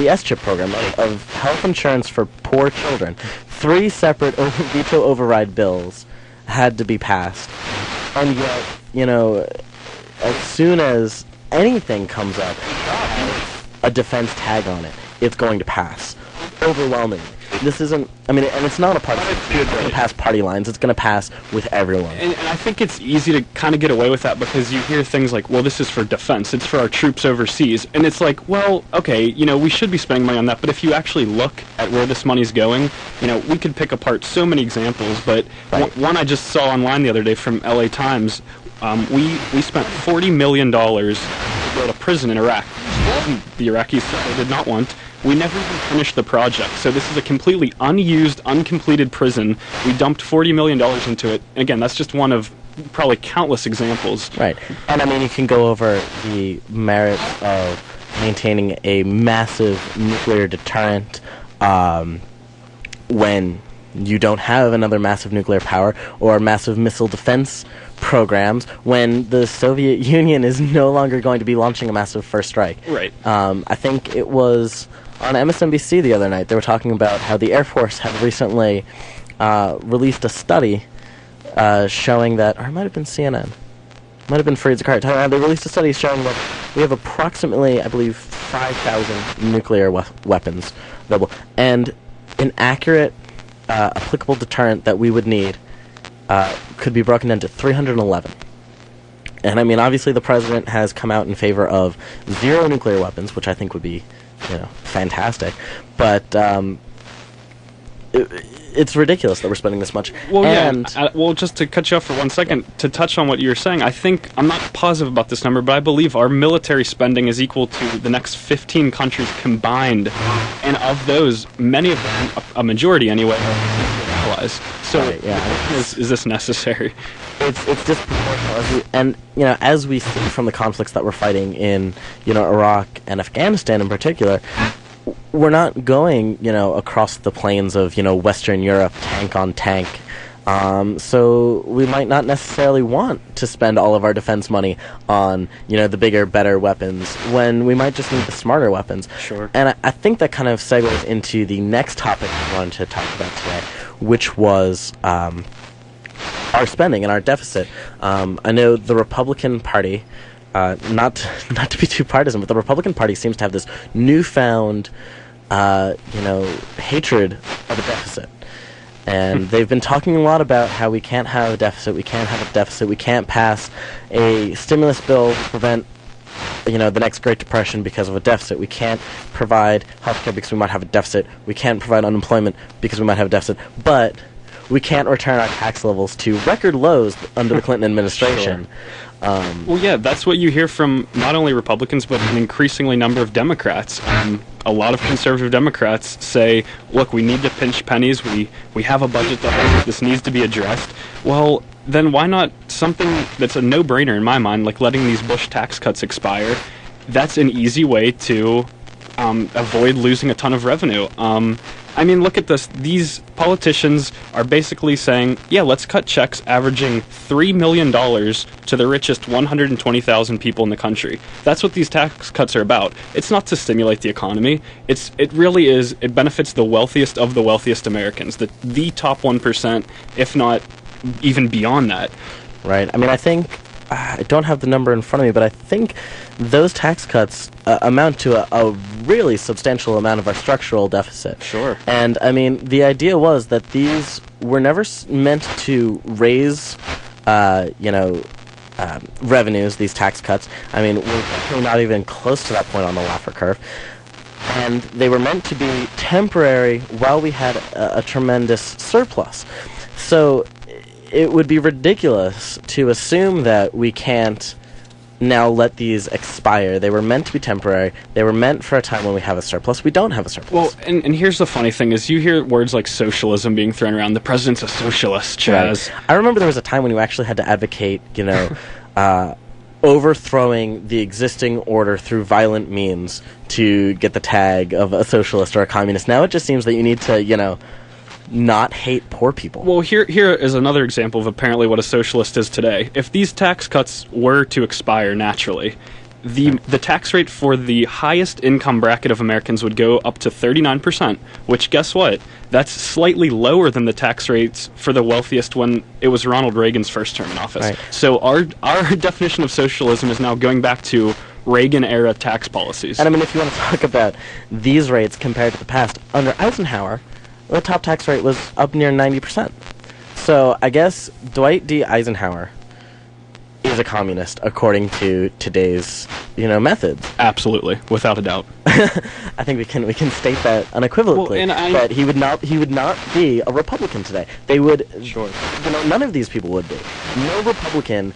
the S-chip program of health insurance for poor children. 3 separate veto override bills had to be passed. And yet, as soon as anything comes up, a defense tag on it, it's going to pass. Overwhelmingly. This isn't, and it's not a party. It's going to pass party lines. It's going to pass with everyone. And I think it's easy to kind of get away with that because you hear things like, well, this is for defense. It's for our troops overseas. And it's like, well, okay, we should be spending money on that. But if you actually look at where this money's going, we could pick apart so many examples. But one I just saw online the other day from LA Times, we spent $40 million to build a prison in Iraq. The Iraqis did not want. We never even finished the project, so this is a completely unused, uncompleted prison. We dumped $40 million into it. And again, that's just one of probably countless examples. Right. And you can go over the merits of maintaining a massive nuclear deterrent when you don't have another massive nuclear power or massive missile defense programs, when the Soviet Union is no longer going to be launching a massive first strike. Right. I think it was on MSNBC the other night, they were talking about how the Air Force had recently released a study showing that, or it might have been CNN, might have been Fareed Zakaria. They released a study showing that we have approximately, I believe, 5,000 nuclear weapons available, and an accurate, applicable deterrent that we would need could be broken into 311. And obviously the president has come out in favor of 0 nuclear weapons, which I think would be, fantastic. But it's ridiculous that we're spending this much. Well, well, just to cut you off for 1 second, to touch on what you were saying, I think, I'm not positive about this number, but I believe our military spending is equal to the next 15 countries combined. And of those, many of them, a majority anyway, are allies. So, is this necessary? It's disproportional, and as we see from the conflicts that we're fighting in Iraq and Afghanistan in particular, we're not going across the plains of Western Europe tank on tank. So we might not necessarily want to spend all of our defense money on the bigger, better weapons when we might just need the smarter weapons. Sure. And I think that kind of segues into the next topic I wanted to talk about today, which was our spending and our deficit. I know the Republican Party, not to be too partisan, but the Republican Party seems to have this newfound, hatred of a deficit. And they've been talking a lot about how we can't have a deficit, we can't pass a stimulus bill to prevent the next Great Depression because of a deficit. We can't provide healthcare because we might have a deficit. We can't provide unemployment because we might have a deficit. But we can't return our tax levels to record lows under the Clinton administration. Sure. Well, yeah, that's what you hear from not only Republicans, but an increasingly number of Democrats. A lot of conservative Democrats say, look, we need to pinch pennies, we have a budget deficit, this needs to be addressed. Well, then why not something that's a no-brainer in my mind, like letting these Bush tax cuts expire? That's an easy way to avoid losing a ton of revenue. Look at this. These politicians are basically saying, yeah, let's cut checks averaging $3 million to the richest 120,000 people in the country. That's what these tax cuts are about. It's not to stimulate the economy. It really is. It benefits the wealthiest of the wealthiest Americans, the top 1%, if not even beyond that. Right. I think, I don't have the number in front of me, but I think those tax cuts amount to a really substantial amount of our structural deficit. Sure. And, the idea was that these were never meant to raise, revenues, these tax cuts. We're definitely not even close to that point on the Laffer curve. And they were meant to be temporary while we had a tremendous surplus. So it would be ridiculous to assume that we can't now let these expire. They were meant to be temporary. They were meant for a time when we have a surplus. We don't have a surplus. Well, and here's the funny thing is you hear words like socialism being thrown around. The president's a socialist, Chaz. Right. I remember there was a time when you actually had to advocate, overthrowing the existing order through violent means to get the tag of a socialist or a communist. Now it just seems that you need to, not hate poor people. Well, here is another example of apparently what a socialist is today. If these tax cuts were to expire naturally, the tax rate for the highest income bracket of Americans would go up to 39%, which, guess what? That's slightly lower than the tax rates for the wealthiest when it was Ronald Reagan's first term in office. Right. So our definition of socialism is now going back to Reagan-era tax policies. And I mean, if you want to talk about these rates compared to the past, under Eisenhower, the top tax rate was up near 90%. So I guess Dwight D. Eisenhower is a communist according to today's, methods. Absolutely, without a doubt. I think we can state that unequivocally. Well, that he would not be a Republican today. They would. Sure. None of these people would be. No Republican,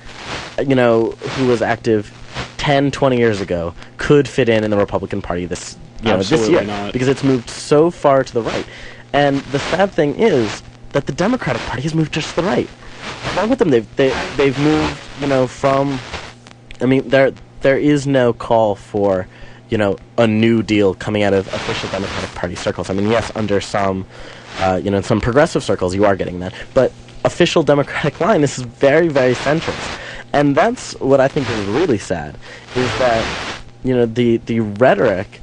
who was active 10, 20 years ago could fit in the Republican Party this year not. because it's moved so far to the right. And the sad thing is that the Democratic Party has moved just to the right. Along with them, they've moved, from. I mean, there is no call for, a New Deal coming out of official Democratic Party circles. I mean, yes, under some, in some progressive circles, you are getting that, but official Democratic line, this is very, very centrist, and that's what I think is really sad. Is that the rhetoric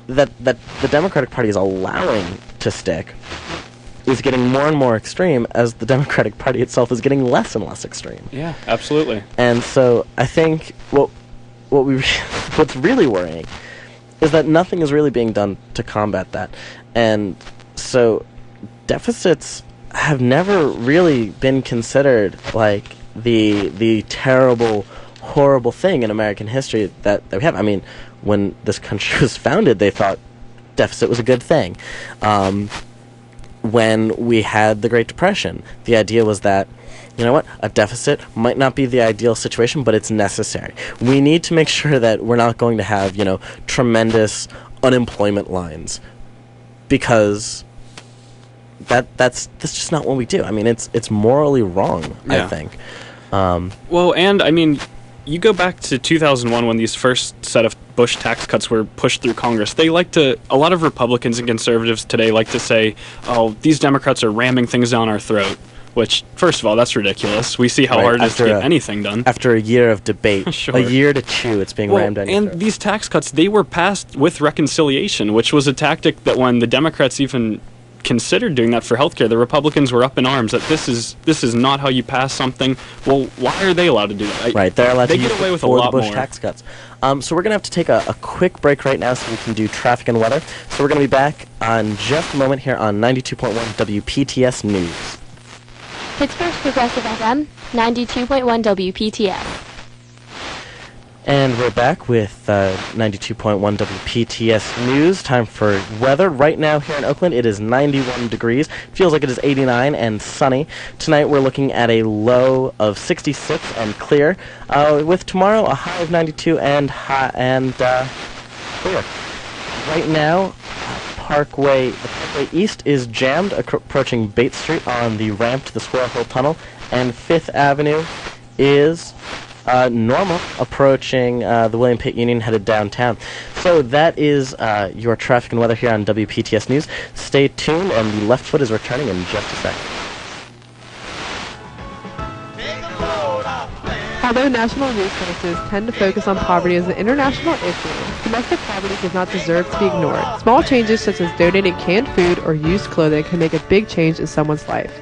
that the Democratic Party is allowing to stick is getting more and more extreme as the Democratic Party itself is getting less and less extreme. Yeah, absolutely. And so I think what's really worrying is that nothing is really being done to combat that. And so deficits have never really been considered like the terrible, horrible thing in American history that we have. I mean, when this country was founded, they thought deficit was a good thing. When we had the Great Depression, the idea was that, a deficit might not be the ideal situation, but it's necessary. We need to make sure that we're not going to have, tremendous unemployment lines, because that's just not what we do. I mean, it's morally wrong, yeah. I think. Well, and I mean, you go back to 2001 when these first set of Bush tax cuts were pushed through Congress. A lot of Republicans and conservatives today like to say, oh, these Democrats are ramming things down our throat, which, first of all, that's ridiculous. We see how hard it is to get anything done. After a year of debate, Sure. A year to chew, it's being rammed down your and throat. these tax cuts, they were passed with reconciliation, which was a tactic that when the Democrats even considered doing that for healthcare, the Republicans were up in arms that this is not how you pass something. Well, why are they allowed to do that? Right, they're allowed to get use away with a for lot the Bush more. tax cuts. So we're going to have to take a quick break right now so we can do traffic and weather. So we're going to be back on just a moment here on 92.1 WPTS News. Pittsburgh's Progressive FM, 92.1 WPTS. And we're back with 92.1 WPTS News. Time for weather. Right now here in Oakland, it is 91 degrees. Feels like it is 89 and sunny. Tonight we're looking at a low of 66 and clear. With tomorrow a high of 92 and clear. Right now, the Parkway East is jammed, approaching Bates Street on the ramp to the Squirrel Hill Tunnel, and 5th Avenue is normal, approaching the William Pitt Union, headed downtown. So that is your traffic and weather here on WPTS News. Stay tuned, and the left foot is returning in just a second. Although national news sources tend to focus on poverty as an international issue, domestic poverty does not deserve to be ignored. Small changes such as donating canned food or used clothing can make a big change in someone's life.